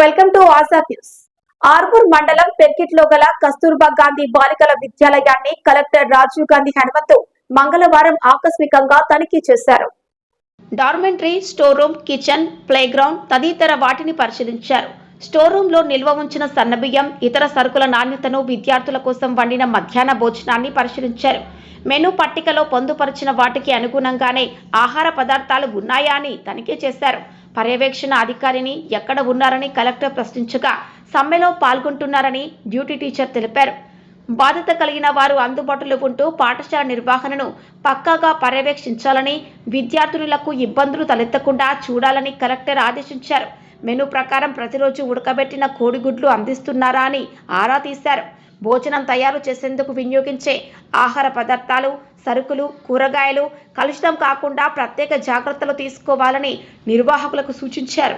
Welcome to Azad news. Armoor మండలం పెర్కిట్లో గల కస్తూర్బా గాంధీ బాలికల విద్యాలయాన్ని కలెక్టర్ రాజీవ్ గాంధీ హనుమంతు మంగళవారం ఆకస్మికంగా తనిఖీ చేశారు. Dormitory, store room, kitchen, play ground తదితర వాటిని పరిశీలించారు. స్టోర్ రూమ్ లో నిల్వ ఉంచిన సన్నబియ్యం, ఇతర సరుకుల నాణ్యతను, విద్యార్థుల కోసం వండిన మధ్యాహ్న భోజనాన్ని పరిశీలించారు. మెనూ పట్టికలో పొందుపరిచిన వాటికి అనుగుణంగానే ఆహార పదార్థాలు ఉన్నాయా అని తనిఖీ చేశారు. పర్యవేక్షణ అధికారిని ఎక్కడ ఉన్నారని కలెక్టర్ ప్రశ్నించగా సమ్మెలో పాల్గొంటున్నారని డ్యూటీ టీచర్ తెలిపారు. బాధ్యత కలిగిన వారు అందుబాటులో ఉంటూ పాఠశాల నిర్వహణను పక్కాగా పర్యవేక్షించాలని, విద్యార్థినులకు ఇబ్బందులు తలెత్తకుండా చూడాలని కలెక్టర్ ఆదేశించారు. మెనూ ప్రకారం ప్రతిరోజు ఉడకబెట్టిన కోడిగుడ్లు అందిస్తున్నారా అని ఆరా తీశారు. భోజనం తయారు చేసేందుకు వినియోగించే ఆహార పదార్థాలు, సరుకులు, కూరగాయలు కలుషితం కాకుండా ప్రత్యేక జాగ్రత్తలు తీసుకోవాలని నిర్వాహకులకు సూచించారు.